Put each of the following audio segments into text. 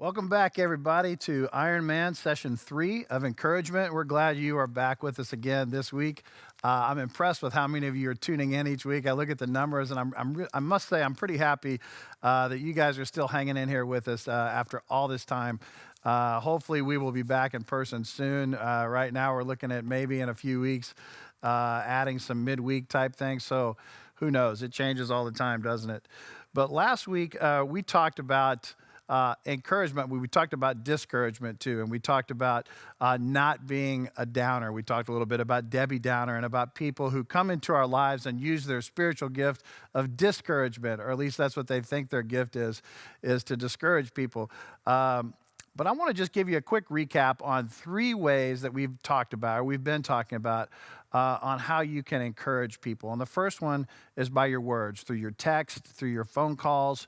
Welcome back, everybody, to Ironman Session 3 of Encouragement. We're glad you are back with us again this week. I'm impressed with how many of you are tuning in each week. I look at the numbers, and I must say I'm pretty happy that you guys are still hanging in here with us after all this time. Hopefully, we will be back in person soon. Right now, we're looking at maybe in a few weeks adding some midweek type things. So who knows? It changes all the time, doesn't it? But last week, we talked about encouragement. We talked about discouragement too, and we talked about not being a downer. We talked a little bit about Debbie Downer and about people who come into our lives and use their spiritual gift of discouragement, or at least that's what they think their gift is to discourage people. But I want to just give you a quick recap on three ways that we've talked about, or we've been talking about, on how you can encourage people. And the first one is by your words, through your text, through your phone calls,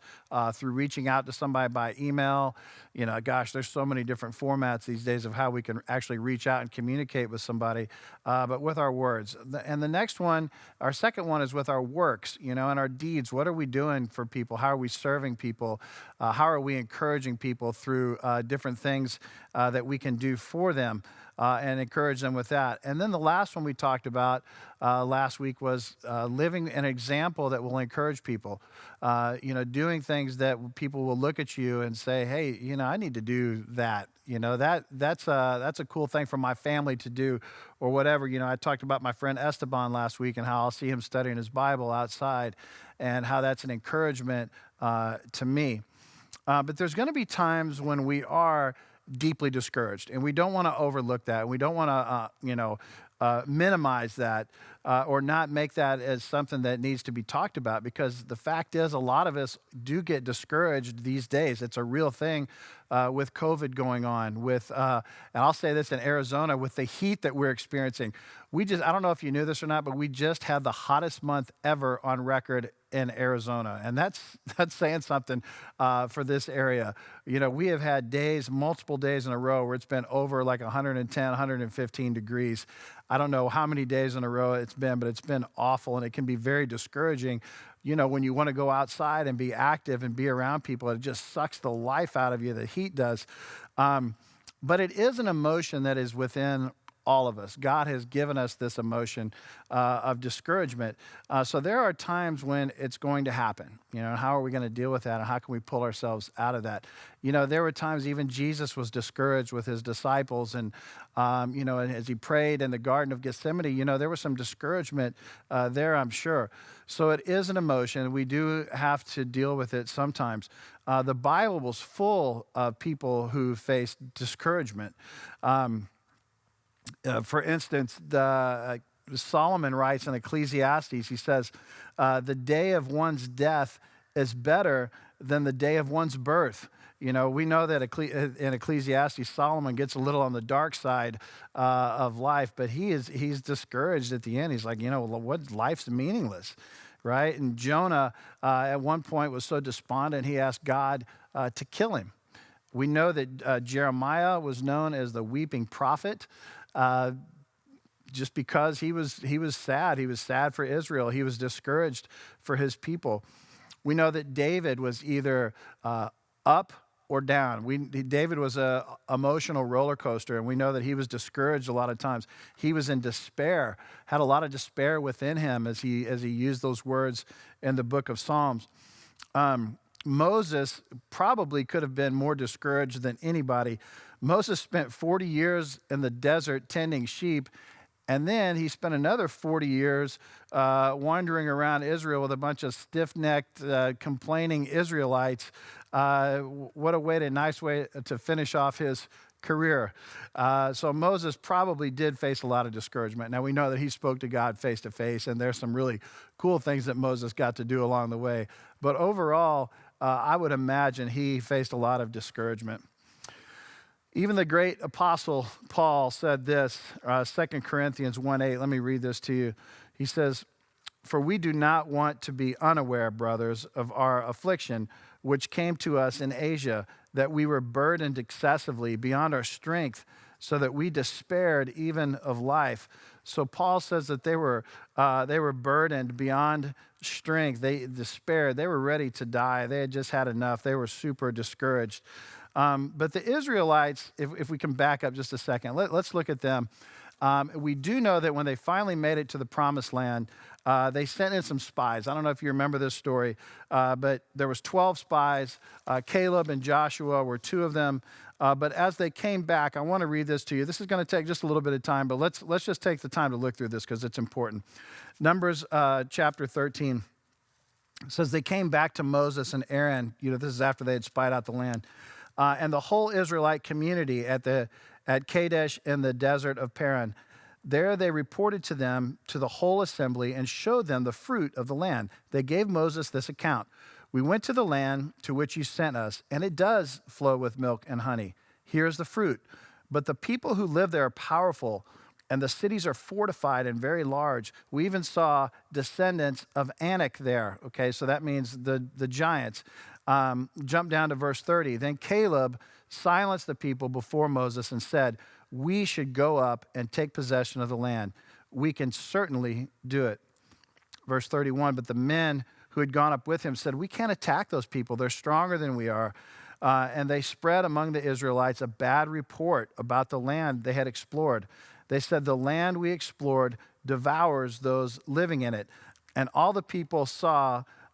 through reaching out to somebody by email. You know, gosh, there's so many different formats these days of how we can actually reach out and communicate with somebody, but with our words. And the next one, our second one, is with our works, and our deeds. What are we doing for people? How are we serving people? How are we encouraging people through different things that we can do for them? And encourage them with that. And then the last one we talked about last week was living an example that will encourage people. Doing things that people will look at you and say, hey, I need to do that. That's a cool thing for my family to do, or whatever. I talked about my friend Esteban last week and how I'll see him studying his Bible outside, and how that's an encouragement to me. But there's going to be times when we are deeply discouraged, and we don't want to overlook that. We don't want to, minimize that or not make that as something that needs to be talked about, because the fact is, a lot of us do get discouraged these days. It's a real thing with COVID going on, and I'll say this, in Arizona, with the heat that we're experiencing. I don't know if you knew this or not, but we just had the hottest month ever on record in Arizona. And that's saying something for this area. We have had days, multiple days in a row, where it's been over like 110, 115 degrees. I don't know how many days in a row it's been, but it's been awful, and it can be very discouraging. When you want to go outside and be active and be around people, it just sucks the life out of you, the heat does. But it is an emotion that is within all of us. God has given us this emotion of discouragement. So there are times when it's going to happen. How are we going to deal with that, and how can we pull ourselves out of that? There were times even Jesus was discouraged with his disciples, and and as he prayed in the Garden of Gethsemane, there was some discouragement there, I'm sure. So it is an emotion. We do have to deal with it sometimes. The Bible was full of people who faced discouragement. For instance, Solomon writes in Ecclesiastes, he says, the day of one's death is better than the day of one's birth. We know that in Ecclesiastes, Solomon gets a little on the dark side of life, but he's discouraged at the end. He's like, what, life's meaningless, right? And Jonah, at one point, was so despondent, he asked God to kill him. We know that Jeremiah was known as the weeping prophet. Just because he was sad. He was sad for Israel. He was discouraged for his people. We know that David was either up or down. David was an emotional roller coaster, and we know that he was discouraged a lot of times. He was in despair, had a lot of despair within him as he used those words in the book of Psalms. Moses probably could have been more discouraged than anybody. Moses spent 40 years in the desert tending sheep, and then he spent another 40 years wandering around Israel with a bunch of stiff-necked, complaining Israelites. What a nice way to finish off his career. So Moses probably did face a lot of discouragement. Now, we know that he spoke to God face to face, and there's some really cool things that Moses got to do along the way. But overall, I would imagine he faced a lot of discouragement. Even the great apostle Paul said this, 2 Corinthians 1:8. Let me read this to you. He says, "For we do not want to be unaware, brothers, of our affliction, which came to us in Asia, that we were burdened excessively beyond our strength, so that we despaired even of life." So Paul says that they were burdened beyond strength. They despaired. They were ready to die. They had just had enough. They were super discouraged. But the Israelites, if we can back up just a second, let's look at them. We do know that when they finally made it to the promised land, they sent in some spies. I don't know if you remember this story, but there was 12 spies. Caleb and Joshua were two of them. But as they came back, I want to read this to you. This is going to take just a little bit of time, but let's just take the time to look through this because it's important. Numbers chapter 13 says they came back to Moses and Aaron. This is after they had spied out the land. And the whole Israelite community at Kadesh in the desert of Paran. There they reported to the whole assembly, and showed them the fruit of the land. They gave Moses this account. We went to the land to which you sent us, and it does flow with milk and honey. Here is the fruit. But the people who live there are powerful, and the cities are fortified and very large. We even saw descendants of Anak there. Okay, so that means the giants. Jump down to verse 30. Then Caleb silenced the people before Moses and said, we should go up and take possession of the land. We can certainly do it. Verse 31, but the men who had gone up with him said, we can't attack those people. They're stronger than we are. And they spread among the Israelites a bad report about the land they had explored. They said, the land we explored devours those living in it. And all the people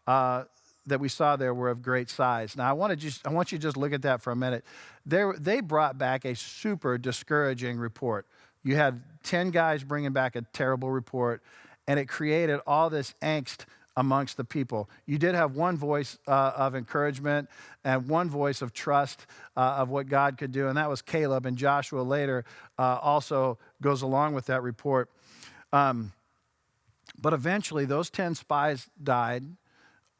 that we saw there were of great size. Now, I want you to just look at that for a minute. They brought back a super discouraging report. You had 10 guys bringing back a terrible report, and it created all this angst amongst the people. You did have one voice of encouragement and one voice of trust of what God could do, and that was Caleb. And Joshua later also goes along with that report. But eventually, those 10 spies died.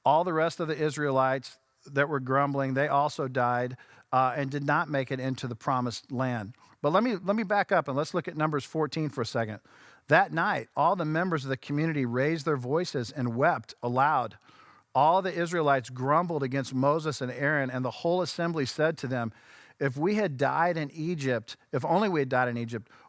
All the rest of the Israelites that were grumbling, they also died and did not make it into the promised land. But let me back up and let's look at Numbers 14 for a second. That night, all the members of the community raised their voices and wept aloud. All the Israelites grumbled against Moses and Aaron, and the whole assembly said to them, if only we had died in Egypt,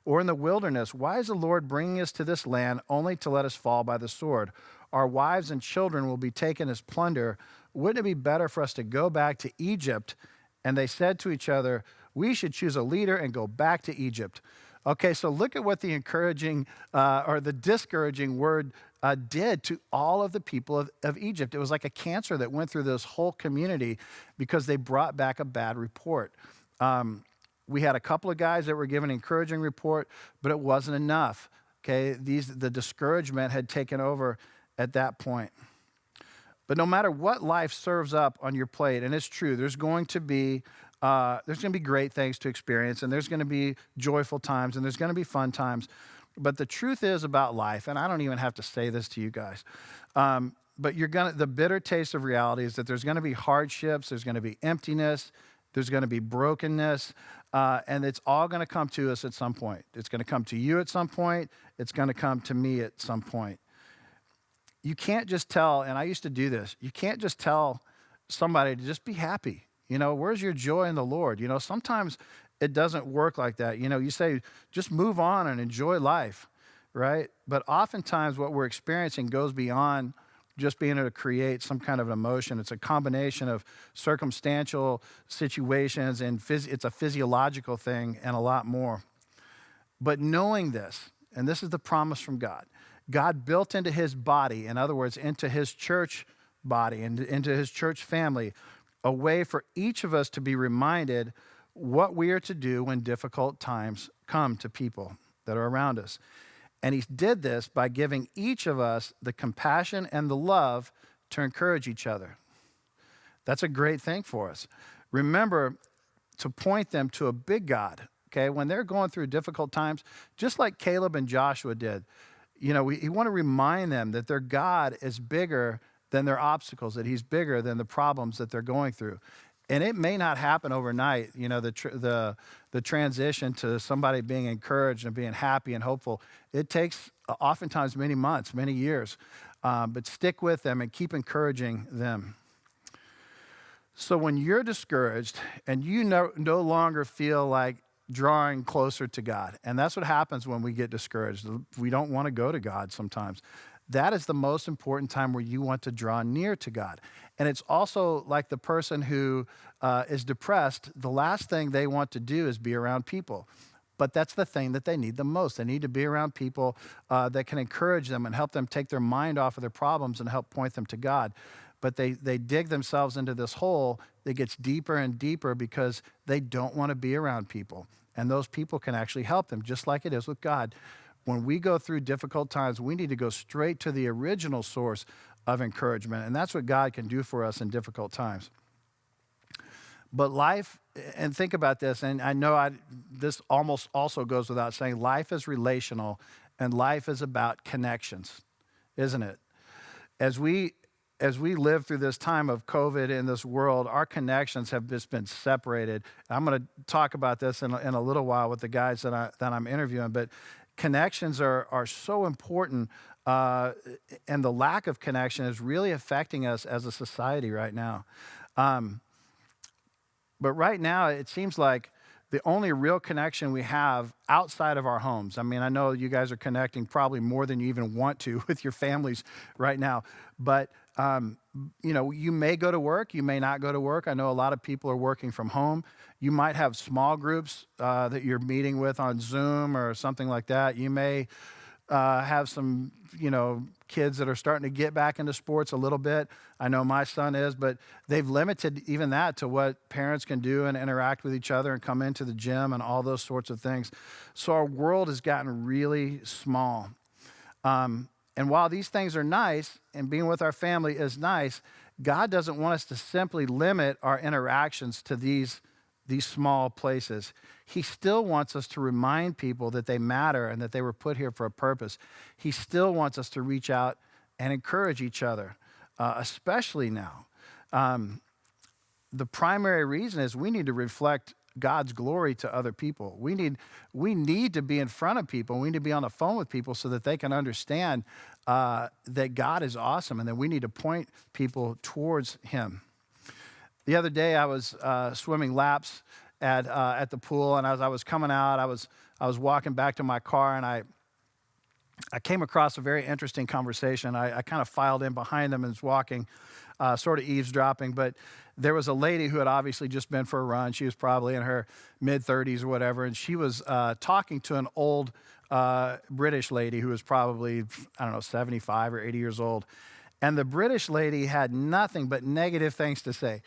or in the wilderness, why is the Lord bringing us to this land only to let us fall by the sword? Our wives and children will be taken as plunder. Wouldn't it be better for us to go back to Egypt? And they said to each other, we should choose a leader and go back to Egypt. Okay, so look at what the encouraging or the discouraging word did to all of the people of Egypt. It was like a cancer that went through this whole community because they brought back a bad report. We had a couple of guys that were given an encouraging report, but it wasn't enough. Okay, the discouragement had taken over at that point. But no matter what life serves up on your plate, and it's true, there's going to be great things to experience, and there's going to be joyful times, and there's going to be fun times. But the truth is about life, and I don't even have to say this to you guys, but the bitter taste of reality is that there's going to be hardships, there's going to be emptiness, there's going to be brokenness, and it's all going to come to us at some point. It's going to come to you at some point. It's going to come to me at some point. You can't just tell, and I used to do this, you can't just tell somebody to just be happy. Where's your joy in the Lord? Sometimes it doesn't work like that. You say, just move on and enjoy life, right? But oftentimes what we're experiencing goes beyond just being able to create some kind of an emotion. It's a combination of circumstantial situations, and it's a physiological thing and a lot more. But knowing this, and this is the promise from God, God built into his body, in other words, into his church body and into his church family, a way for each of us to be reminded what we are to do when difficult times come to people that are around us. And he did this by giving each of us the compassion and the love to encourage each other. That's a great thing for us. Remember to point them to a big God, okay? When they're going through difficult times, just like Caleb and Joshua did, we want to remind them that their God is bigger than their obstacles, that he's bigger than the problems that they're going through. And it may not happen overnight, the transition to somebody being encouraged and being happy and hopeful. It takes oftentimes many months, many years, but stick with them and keep encouraging them. So when you're discouraged and you no longer feel like drawing closer to God, and that's what happens when we get discouraged. We don't want to go to God sometimes. that is the most important time where you want to draw near to God. And it's also like the person who is depressed, the last thing they want to do is be around people. But that's the thing that they need the most. They need to be around people that can encourage them and help them take their mind off of their problems and help point them to God. But they dig themselves into this hole that gets deeper and deeper because they don't want to be around people. And those people can actually help them, just like it is with God. When we go through difficult times, we need to go straight to the original source of encouragement. And that's what God can do for us in difficult times. But life, and think about this, and I know this almost also goes without saying, life is relational and life is about connections, isn't it? As we live through this time of COVID in this world, our connections have just been separated. I'm going to talk about this in a little while with the guys that I'm interviewing, but connections are so important, and the lack of connection is really affecting us as a society right now. But right now, it seems like the only real connection we have outside of our homes. I mean, I know you guys are connecting probably more than you even want to with your families right now. But, you may go to work, you may not go to work. I know a lot of people are working from home. You might have small groups that you're meeting with on Zoom or something like that. You may have some, kids that are starting to get back into sports a little bit. I know my son is, but they've limited even that to what parents can do and interact with each other and come into the gym and all those sorts of things. So our world has gotten really small. And while these things are nice and being with our family is nice, God doesn't want us to simply limit our interactions to these small places. He still wants us to remind people that they matter and that they were put here for a purpose. He still wants us to reach out and encourage each other, especially now. The primary reason is we need to reflect God's glory to other people. We need to be in front of people. We need to be on the phone with people so that they can understand that God is awesome and that we need to point people towards Him. The other day, I was swimming laps at the pool, and as I was coming out, I was walking back to my car, and I came across a very interesting conversation. I kind of filed in behind them and was walking, sort of eavesdropping, but there was a lady who had obviously just been for a run. She was probably in her mid-30s or whatever, and she was talking to an old British lady who was probably, 75 or 80 years old. And the British lady had nothing but negative things to say.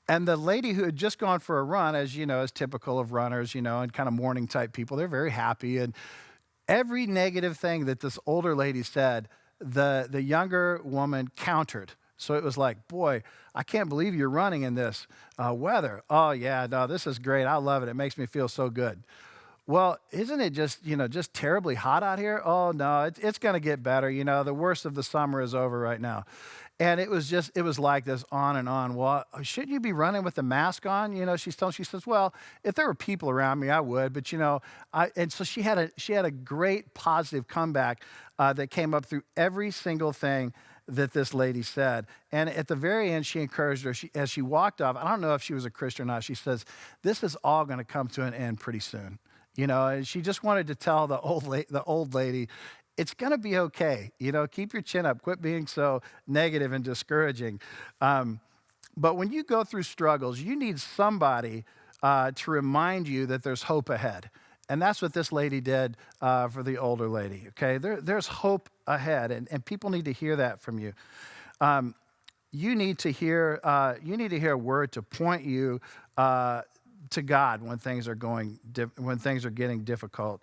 And the lady who had just gone for a run, as you know, as typical of runners, and kind of morning type people, they're very happy. And every negative thing that this older lady said, the younger woman countered. So it was like, boy, I can't believe you're running in this weather. Oh yeah, no, this is great. I love it. It makes me feel so good. Well, isn't it just terribly hot out here? Oh no, it's going to get better. The worst of the summer is over right now. And it was like this on and on. Well, shouldn't you be running with the mask on? She says, well, if there were people around me, I would. But and so she had a great positive comeback that came up through every single thing that this lady said. And at the very end, she encouraged her. As she walked off, I don't know if she was a Christian or not. She says, this is all going to come to an end pretty soon. And she just wanted to tell the old lady, it's going to be okay. Keep your chin up. Quit being so negative and discouraging. But when you go through struggles, you need somebody to remind you that there's hope ahead. And that's what this lady did for the older lady, okay? There's hope ahead, and people need to hear that from you. You need to hear a word to point you to God when things are getting difficult.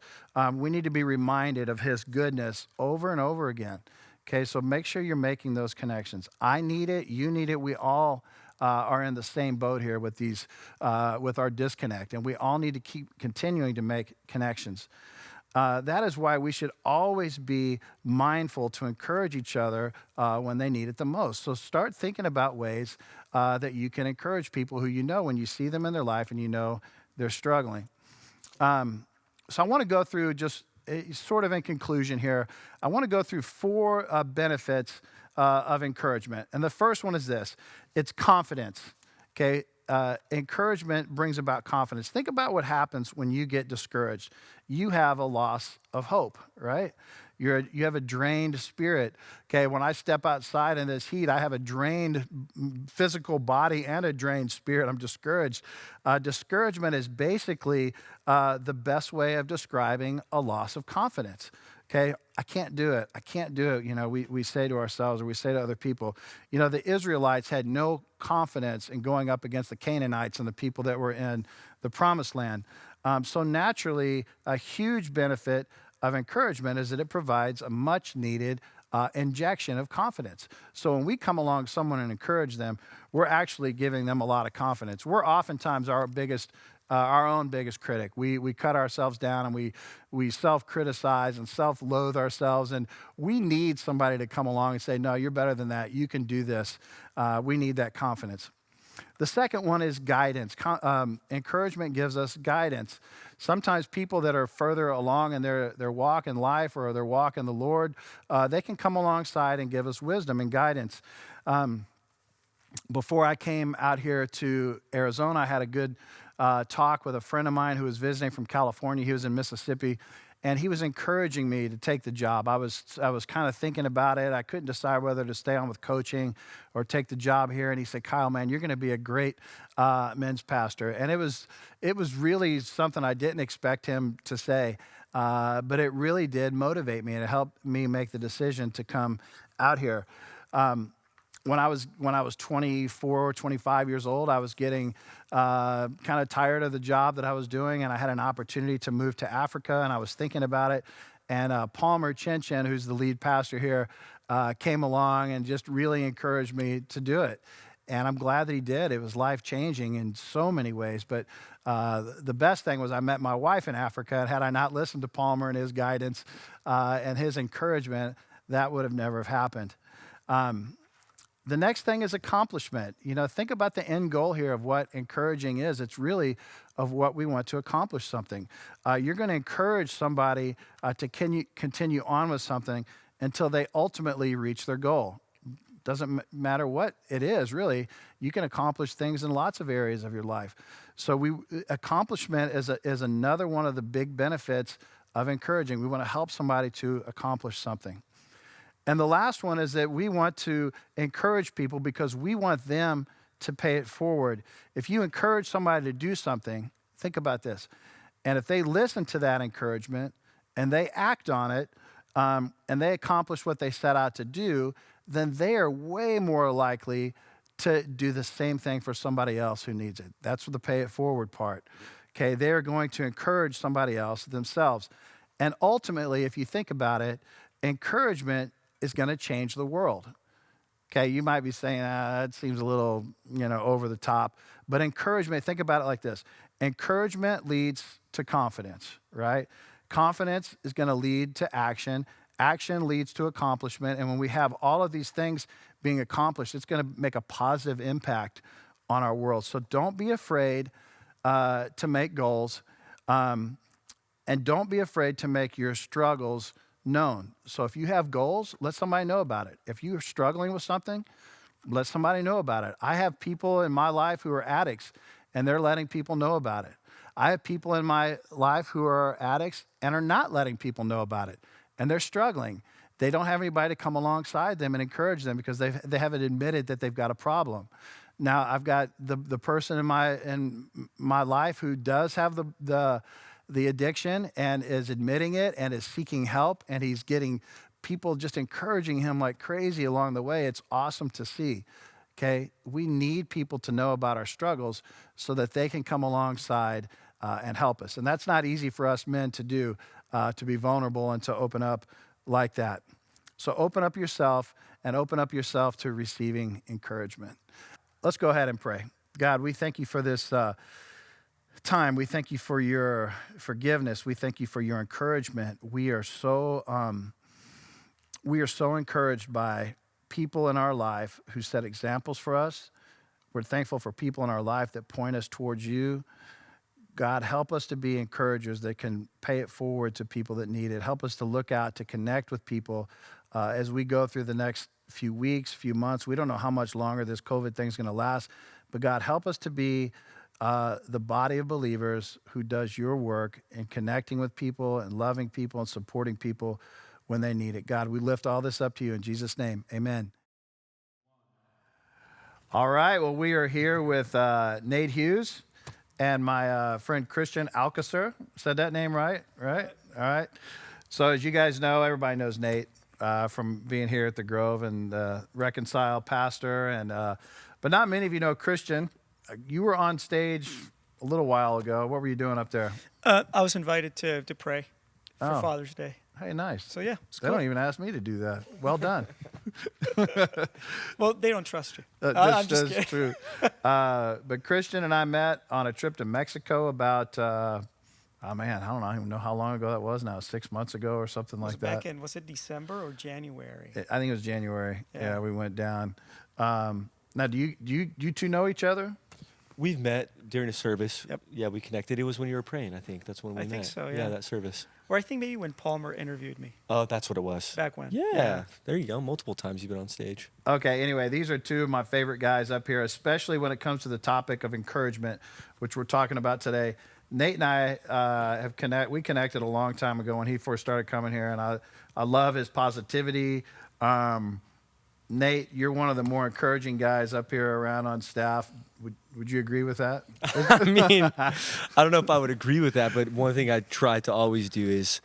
We need to be reminded of His goodness over and over again. Okay, so make sure you're making those connections. I need it. You need it. We all are in the same boat here with with our disconnect, and we all need to keep continuing to make connections. That is why we should always be mindful to encourage each other when they need it the most. So start thinking about ways that you can encourage people who when you see them in their life and they're struggling. So I want to go through just sort of in conclusion here, I want to go through 4 benefits of encouragement. And the first one is this. It's confidence, okay? Encouragement brings about confidence. Think about what happens when you get discouraged. You have a loss of hope, right? You have a drained spirit. Okay, when I step outside in this heat, I have a drained physical body and a drained spirit. I'm discouraged. Discouragement is basically the best way of describing a loss of confidence. Okay, I can't do it. I can't do it. We say to ourselves, or we say to other people, the Israelites had no confidence in going up against the Canaanites and the people that were in the promised land. So naturally, a huge benefit of encouragement is that it provides a much needed injection of confidence. So when we come along someone and encourage them, we're actually giving them a lot of confidence. We're oftentimes our own biggest critic. We cut ourselves down and we self-criticize and self-loathe ourselves, and we need somebody to come along and say, no, you're better than that. You can do this. We need that confidence. The second one is guidance. Encouragement gives us guidance. Sometimes people that are further along in their walk in life or their walk in the Lord, they can come alongside and give us wisdom and guidance. Before I came out here to Arizona, I had a good talk with a friend of mine who was visiting from California. He was in Mississippi, and he was encouraging me to take the job. I was kind of thinking about it. I couldn't decide whether to stay on with coaching or take the job here. And he said, Kyle, man, you're going to be a great men's pastor. And it was really something I didn't expect him to say, but it really did motivate me, and it helped me make the decision to come out here. When I was 24, 25 years old, I was getting kind of tired of the job that I was doing, and I had an opportunity to move to Africa, and I was thinking about it. And Palmer Chinchin, who's the lead pastor here, came along and just really encouraged me to do it. And I'm glad that he did. It was life-changing in so many ways. But the best thing was I met my wife in Africa, and had I not listened to Palmer and his guidance and his encouragement, that would have never have happened. The next thing is accomplishment. Think about the end goal here of what encouraging is. It's really of what we want to accomplish something. You're going to encourage somebody to continue on with something until they ultimately reach their goal. Doesn't matter what it is, really. You can accomplish things in lots of areas of your life. So accomplishment is another one of the big benefits of encouraging. We want to help somebody to accomplish something. And the last one is that we want to encourage people because we want them to pay it forward. If you encourage somebody to do something, think about this. And if they listen to that encouragement and they act on it and they accomplish what they set out to do, then they are way more likely to do the same thing for somebody else who needs it. That's the pay it forward part. Okay, they're going to encourage somebody else themselves. And ultimately, if you think about it, encouragement is going to change the world. Okay, you might be saying, that seems a little, over the top. But encouragement, think about it like this. Encouragement leads to confidence, right? Confidence is going to lead to action. Action leads to accomplishment. And when we have all of these things being accomplished, it's going to make a positive impact on our world. So don't be afraid to make goals. And don't be afraid to make your struggles known. So if you have goals, let somebody know about it. If you're struggling with something, let somebody know about it. I have people in my life who are addicts, and they're letting people know about it. I have people in my life who are addicts and are not letting people know about it, and they're struggling. They don't have anybody to come alongside them and encourage them because they haven't admitted that they've got a problem. Now, I've got the person in my life who does have the addiction and is admitting it and is seeking help, and he's getting people just encouraging him like crazy along the way. It's awesome to see. Okay, we need people to know about our struggles so that they can come alongside and help us. And that's not easy for us men to do, to be vulnerable and to open up like that. So open up yourself and open up yourself to receiving encouragement. Let's go ahead and pray. God, we thank you for this time. We thank you for your forgiveness. We thank you for your encouragement. We are so encouraged by people in our life who set examples for us. We're thankful for people in our life that point us towards you. God, help us to be encouragers that can pay it forward to people that need it. Help us to look out, to connect with people as we go through the next few weeks, few months. We don't know how much longer this COVID thing's going to last, but God, help us to be the body of believers who does your work in connecting with people and loving people and supporting people when they need it. God, we lift all this up to you in Jesus' name. Amen. All right. Well, we are here with Nate Hughes and my friend Kristean Alcocer. Said that name right? Right? All right. So as you guys know, everybody knows Nate from being here at the Grove and Reconcile pastor. And but not many of you know Kristean. You were on stage a little while ago. What were you doing up there? I was invited to pray for Oh. Father's Day. Hey, nice. So yeah, it's They cool. don't even ask me to do that. Well done. Well, they don't trust you. That's I'm just kidding. true. But Kristean and I met on a trip to Mexico about, oh man, I don't even know how long ago that was now, 6 months ago or something like that. Back in, was it December or January? I think it was January. Yeah. Yeah, we went down. Now, do you two know each other? We've met during a service. Yep. Yeah, we connected. It was when you were praying, I think. That's when we met. I think so, yeah. Yeah, that service. Or I think maybe when Palmer interviewed me Oh, that's what it was. back when. Yeah. There you go. Multiple times you've been on stage. Okay, anyway, these are two of my favorite guys up here, especially when it comes to the topic of encouragement, which we're talking about today. Nate and I we connected a long time ago when he first started coming here, and I love his positivity. Nate, you're one of the more encouraging guys up here around on staff. Would you agree with that? I mean, I don't know if I would agree with that, but one thing I try to always do is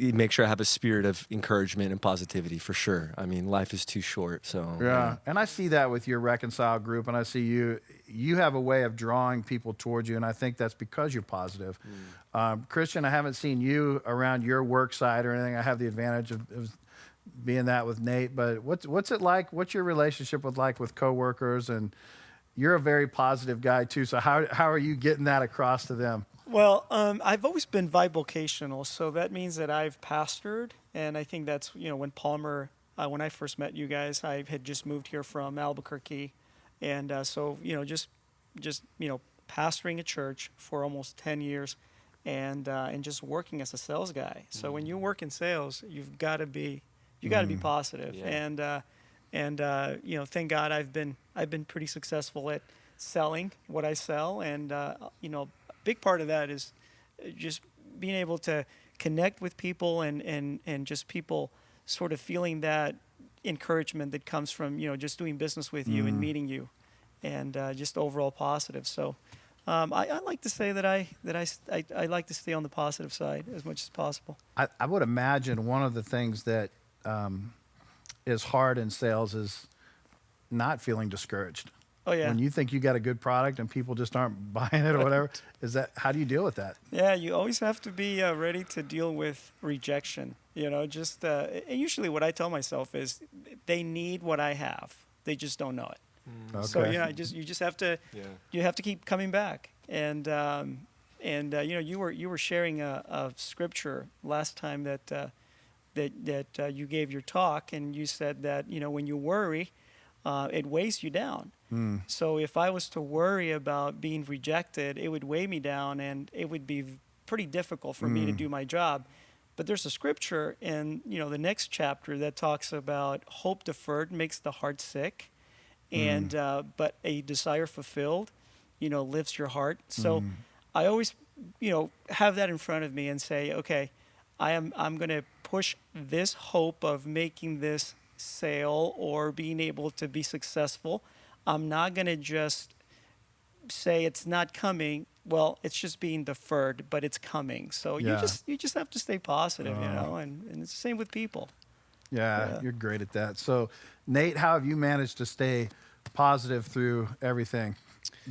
make sure I have a spirit of encouragement and positivity for sure. I mean, life is too short, so. Yeah, and I see that with your Reconcile group, and I see you have a way of drawing people towards you, and I think that's because you're positive. Kristean, I haven't seen you around your work site or anything. I have the advantage of being that with Nate, but what's it like? What's your relationship with coworkers? And you're a very positive guy too, so how are you getting that across to them? Well, I've always been bivocational, so that means that I've pastored, and I think that's, when Palmer, when I first met you guys, I had just moved here from Albuquerque, and so, just pastoring a church for almost 10 years, and just working as a sales guy. So when you work in sales, you've got to be positive, Yeah. and thank God I've been pretty successful at selling what I sell, and a big part of that is just being able to connect with people and just people sort of feeling that encouragement that comes from just doing business with you and meeting you, and just overall positive. So I like to say that I like to stay on the positive side as much as possible. I would imagine one of the things that is hard in sales is not feeling discouraged. Oh yeah. When you think you got a good product and people just aren't buying it or whatever, how do you deal with that? Yeah, you always have to be ready to deal with rejection. And usually what I tell myself is they need what I have. They just don't know it. Okay. So you just have to keep coming back. And you were sharing a scripture last time that you gave your talk, and you said that when you worry, it weighs you down. So if I was to worry about being rejected, it would weigh me down, and it would be pretty difficult for me to do my job. But there's a scripture in the next chapter that talks about hope deferred makes the heart sick, and but a desire fulfilled, lifts your heart. So I always have that in front of me and say, okay, I'm going to push this hope of making this sale or being able to be successful. I'm not going to just say it's not coming. Well, it's just being deferred, but it's coming. So you just have to stay positive, and it's the same with people. Yeah, you're great at that. So, Nate, how have you managed to stay positive through everything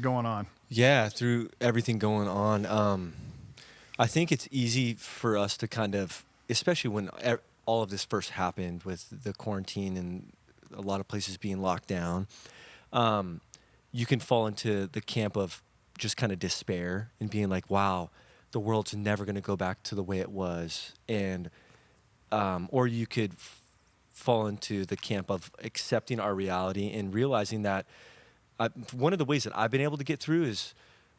going on? Yeah, through everything going on. I think it's easy for us to kind of, especially when all of this first happened with the quarantine and a lot of places being locked down, you can fall into the camp of just kind of despair and being like, wow, the world's never going to go back to the way it was. And or you could fall into the camp of accepting our reality and realizing that one of the ways that I've been able to get through is,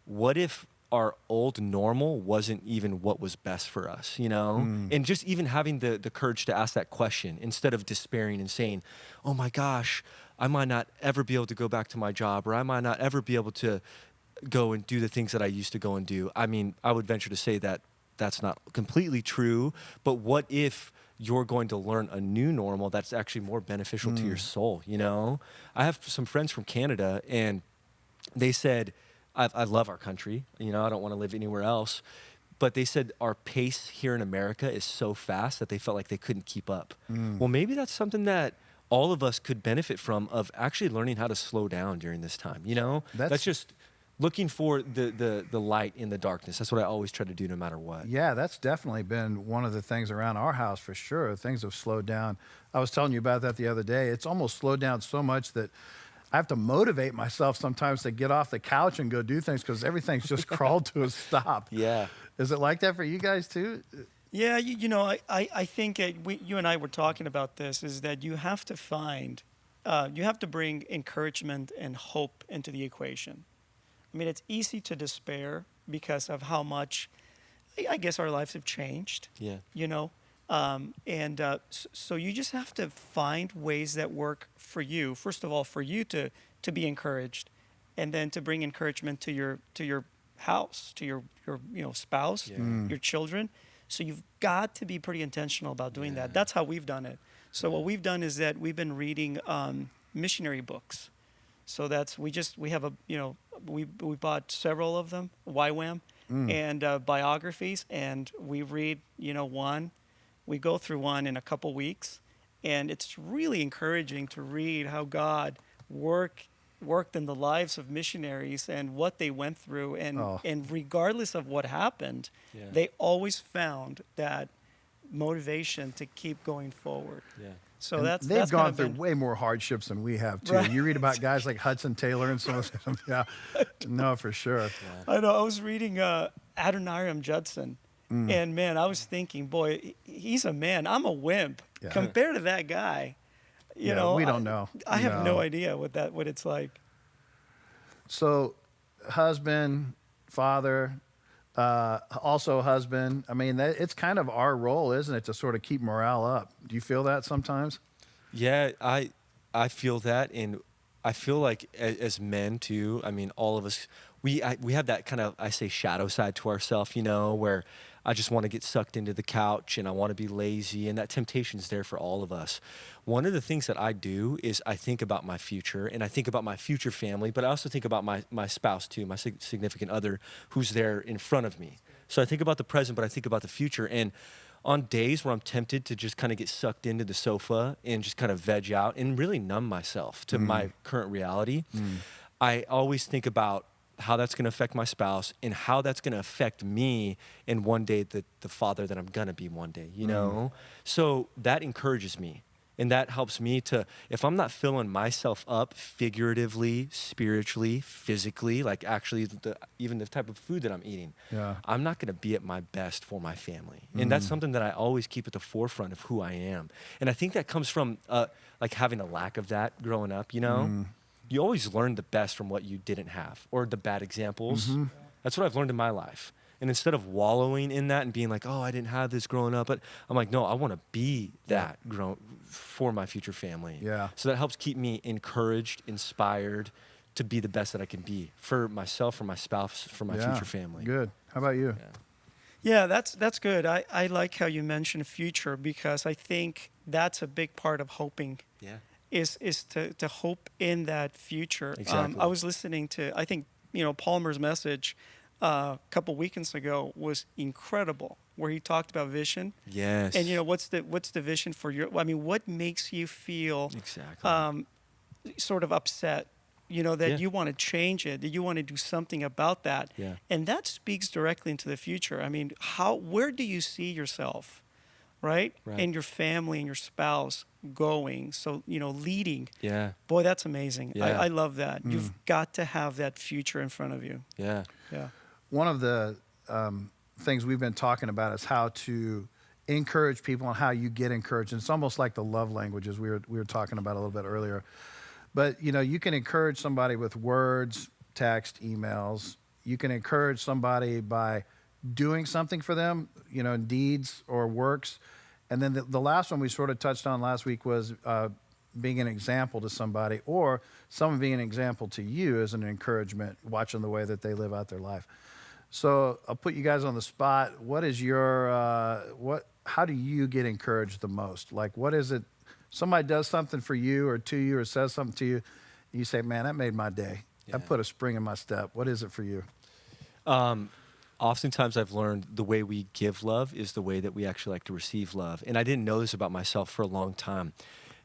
what if our old normal wasn't even what was best for us, And just even having the courage to ask that question instead of despairing and saying, oh my gosh, I might not ever be able to go back to my job, or I might not ever be able to go and do the things that I used to go and do. I mean, I would venture to say that that's not completely true, but what if you're going to learn a new normal that's actually more beneficial to your soul, you know? I have some friends from Canada, and they said, I love our country, you know, I don't want to live anywhere else. But they said our pace here in America is so fast that they felt like they couldn't keep up. Well, maybe that's something that all of us could benefit from, of actually learning how to slow down during this time, you know? That's just looking for the light in the darkness. That's what I always try to do no matter what. Yeah, that's definitely been one of the things around our house for sure. Things have slowed down. I was telling you about that the other day. It's almost slowed down so much that I have to motivate myself sometimes to get off the couch and go do things because everything's just crawled to a stop. Yeah. Is it like that for you guys too? Yeah, you know, I think you and I were talking about this, is that you have to find, you have to bring encouragement and hope into the equation. I mean, it's easy to despair because of how much, I guess, our lives have changed. Yeah. You know, so you just have to find ways that work for you. First of all, for you to be encouraged, and then to bring encouragement to your house, to your spouse, your children. So you've got to be pretty intentional about doing that. That's how we've done it. So what we've done is that we've been reading missionary books. So we have we bought several of them, YWAM, and biographies, and we read one. We go through one in a couple weeks, and it's really encouraging to read how God worked in the lives of missionaries and what they went through, and regardless of what happened, they always found that motivation to keep going forward. Yeah. So And that's they've gone through been, way more hardships than we have too. Right. You read about guys like Hudson Taylor and so on. Yeah, no, for sure. I know. I was reading Adoniram Judson, and man, I was thinking, boy, he's a man. I'm a wimp compared to that guy. You know, we don't know. I have no idea what it's like. So, husband, father, also husband. I mean, it's kind of our role, isn't it, to sort of keep morale up? Do you feel that sometimes? Yeah, I feel that, and I feel like as men too. I mean, all of us, we have that kind of, I say, shadow side to ourselves, you know, where I just want to get sucked into the couch and I want to be lazy, and that temptation's there for all of us. One of the things that I do is I think about my future, and I think about my future family, but I also think about my spouse too, my significant other who's there in front of me. So I think about the present, but I think about the future. And on days where I'm tempted to just kind of get sucked into the sofa and just kind of veg out and really numb myself to my current reality, I always think about how that's going to affect my spouse and how that's going to affect me and one day the father that I'm going to be one day, you know? So that encourages me. And that helps me to, if I'm not filling myself up figuratively, spiritually, physically, like actually even the type of food that I'm eating, I'm not going to be at my best for my family. And that's something that I always keep at the forefront of who I am. And I think that comes from like having a lack of that growing up, you know? You always learn the best from what you didn't have, or the bad examples. That's what I've learned in my life. And instead of wallowing in that and being like, oh, I didn't have this growing up, but I'm like, no, I want to be that for my future family. Yeah. So that helps keep me encouraged, inspired to be the best that I can be for myself, for my spouse, for my future family. Good. How about you? Yeah, that's good. I like how you mentioned future, because I think that's a big part of hoping. Yeah. Is to hope in that future. Exactly. I was listening to, I think, Palmer's message a couple weekends ago was incredible, where he talked about vision. Yes. And what's the vision for your? I mean, what makes you feel sort of upset? That you want to change it, that you want to do something about that. Yeah. And that speaks directly into the future. I mean, where do you see yourself, right? And your family and your spouse going? So, leading. Yeah. Boy, that's amazing. Yeah. I love that. You've got to have that future in front of you. Yeah. Yeah. One of the things we've been talking about is how to encourage people and how you get encouraged. And it's almost like the love languages we were talking about a little bit earlier. But, you can encourage somebody with words, text, emails. You can encourage somebody by doing something for them, deeds or works. And then the last one we sort of touched on last week was being an example to somebody, or someone being an example to you as an encouragement, watching the way that they live out their life. So I'll put you guys on the spot. What is your how do you get encouraged the most? Like, what is it? Somebody does something for you or to you or says something to you, and you say, "Man, that made my day. That put a spring in my step." What is it for you? Oftentimes I've learned the way we give love is the way that we actually like to receive love. And I didn't know this about myself for a long time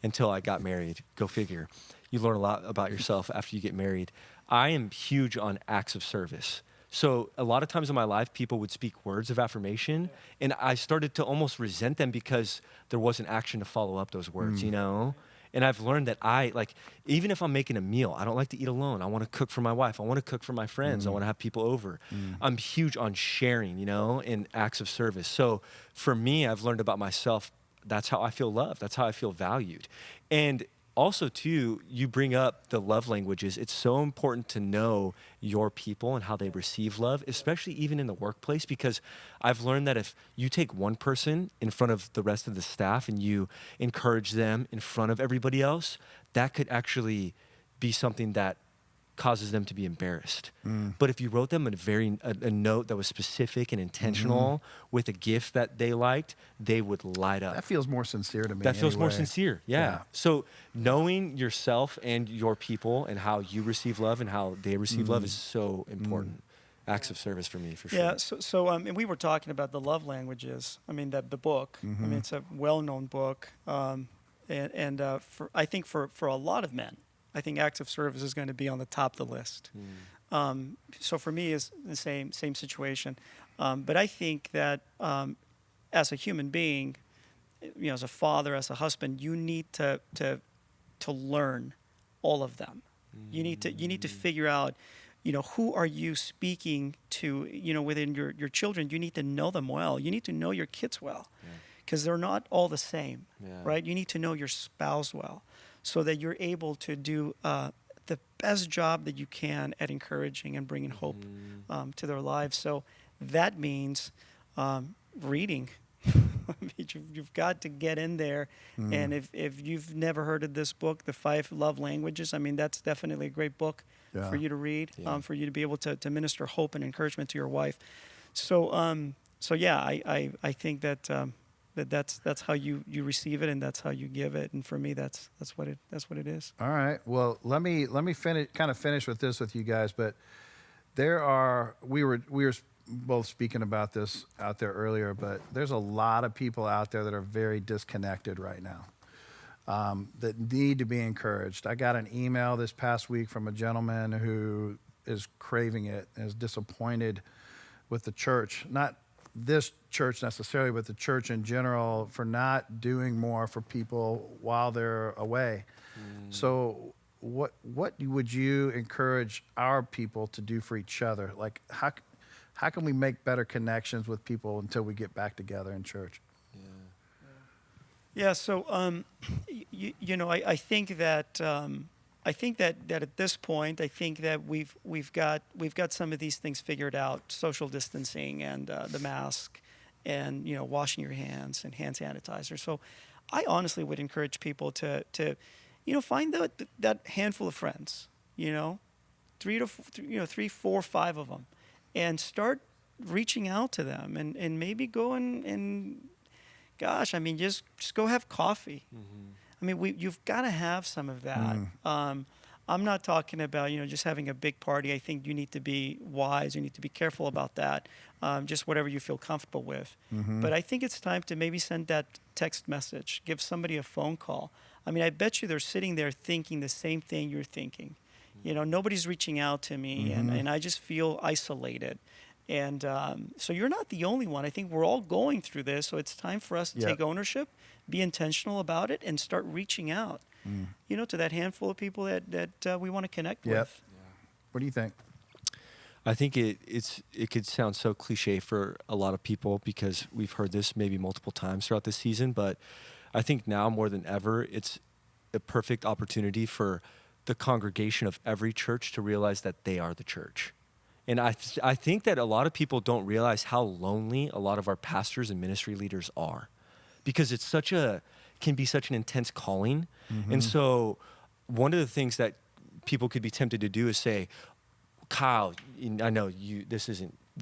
until I got married. Go figure. You learn a lot about yourself after you get married. I am huge on acts of service. So a lot of times in my life, people would speak words of affirmation, and I started to almost resent them because there wasn't action to follow up those words, you know? And I've learned that even if I'm making a meal, I don't like to eat alone. I want to cook for my wife. I want to cook for my friends. I want to have people over. I'm huge on sharing, you know, in acts of service. So for me, I've learned about myself. That's how I feel loved. That's how I feel valued. And also, too, you bring up the love languages. It's so important to know your people and how they receive love, especially even in the workplace, because I've learned that if you take one person in front of the rest of the staff and you encourage them in front of everybody else, that could actually be something that causes them to be embarrassed. But if you wrote them a note that was specific and intentional with a gift that they liked, they would light up. That feels more sincere to me. That feels more anyway. sincere, yeah. So knowing yourself and your people and how you receive love and how they receive love is so important. Acts of service for me, for sure. Yeah, so and we were talking about the love languages. I mean, the book. I mean, it's a well-known book, I think for a lot of men, I think acts of service is going to be on the top of the list. So for me, it's the same situation. But I think that as a human being, you know, as a father, as a husband, you need to learn all of them. You need to figure out, you know, who are you speaking to, you know, within your children. You need to know them well. You need to know your kids well, because they're not all the same, right? You need to know your spouse well, so that you're able to do the best job that you can at encouraging and bringing hope to their lives. So that means reading. I mean, you've got to get in there. And if you've never heard of this book, The 5 Love Languages, I mean, that's definitely a great book for you to read, for you to be able to minister hope and encouragement to your wife. So, I think that that's how you receive it, and that's how you give it. And for me, that's what it is. All right. Well, let me finish with this with you guys. But we were both speaking about this out there earlier. But there's a lot of people out there that are very disconnected right now, that need to be encouraged. I got an email this past week from a gentleman who is craving it and is disappointed with the church, not this church necessarily, but the church in general, for not doing more for people while they're away. So what would you encourage our people to do for each other? Like, how can we make better connections with people until we get back together in church? Yeah. So, I think that at this point, I think that we've got some of these things figured out: social distancing and the mask, and washing your hands and hand sanitizer. So, I honestly would encourage people to find that handful of friends, 3, 4, 5 of them, and start reaching out to them, and maybe go and gosh, I mean, just go have coffee. I mean, you've got to have some of that. I'm not talking about, just having a big party. I think you need to be wise. You need to be careful about that. Just whatever you feel comfortable with. But I think it's time to maybe send that text message, give somebody a phone call. I mean, I bet you they're sitting there thinking the same thing you're thinking. Nobody's reaching out to me, and I just feel isolated. And so you're not the only one. I think we're all going through this. So it's time for us to take ownership, be intentional about it, and start reaching out, to that handful of people that we want to connect with. What do you think? I think it could sound so cliche for a lot of people because we've heard this maybe multiple times throughout the season, but I think now more than ever, it's a perfect opportunity for the congregation of every church to realize that they are the church. And I think that a lot of people don't realize how lonely a lot of our pastors and ministry leaders are, because it's can be such an intense calling. And so one of the things that people could be tempted to do is say, Kyle, I know this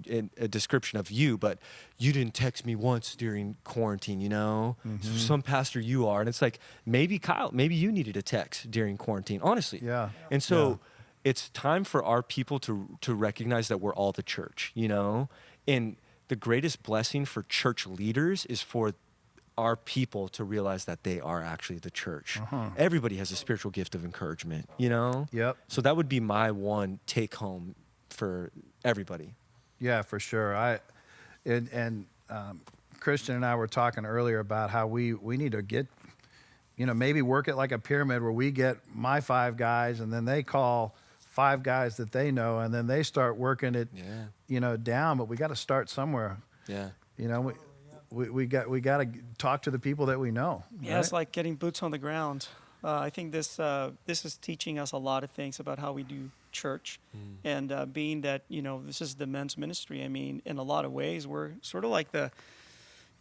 a description of you, but you didn't text me once during quarantine, you know? So some pastor you are. And it's like, maybe Kyle, maybe you needed a text during quarantine, honestly. Yeah. And so it's time for our people to recognize that we're all the church, you know? And the greatest blessing for church leaders is for our people to realize that they are actually the church. Everybody has a spiritual gift of encouragement, you know? Yep. So that would be my one take home for everybody. Yeah, for sure. Kristean and I were talking earlier about how we need to get, maybe work it like a pyramid where we get my 5 guys and then they call 5 guys that they know and then they start working it, down. But we got to start somewhere. Yeah. We got to talk to the people that we know. Yeah, right? it's like getting boots on the ground. I think this is teaching us a lot of things about how we do church, and being that this is the men's ministry. I mean, in a lot of ways, we're sort of like the,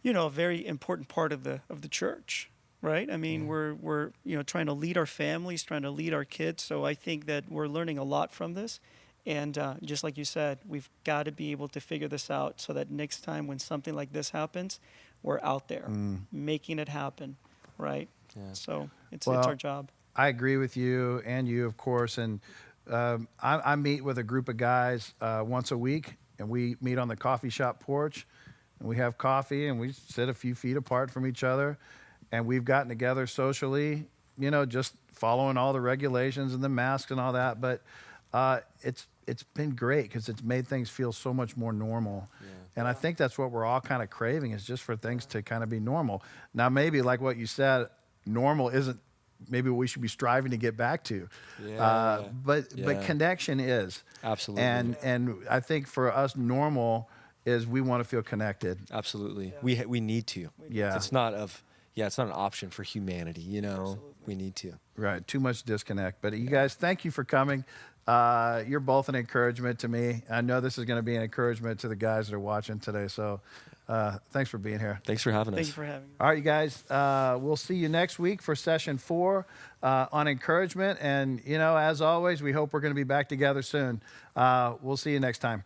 a very important part of the church, right? I mean, we're trying to lead our families, trying to lead our kids. So I think that we're learning a lot from this. And just like you said, we've got to be able to figure this out so that next time when something like this happens, we're out there making it happen, right? Yeah. So it's our job. I agree with you and you, of course. And I meet with a group of guys once a week, and we meet on the coffee shop porch, and we have coffee, and we sit a few feet apart from each other, and we've gotten together socially, just following all the regulations and the masks and all that. But it's been great because it's made things feel so much more normal. Yeah. And I think that's what we're all kind of craving, is just for things to kind of be normal. Now, maybe like what you said, normal isn't maybe what we should be striving to get back to. But connection is. Absolutely. And I think for us, normal is we want to feel connected. Absolutely. Yeah. We need to. Yeah. It's not an option for humanity, Absolutely. We need to. Right. Too much disconnect. But you guys, thank you for coming. You're both an encouragement to me. I know this is going to be an encouragement to the guys that are watching today. So thanks for being here. Thanks for having us. Thank you for having me. All right, you guys. We'll see you next week for session 4 on encouragement. And, as always, we hope we're going to be back together soon. We'll see you next time.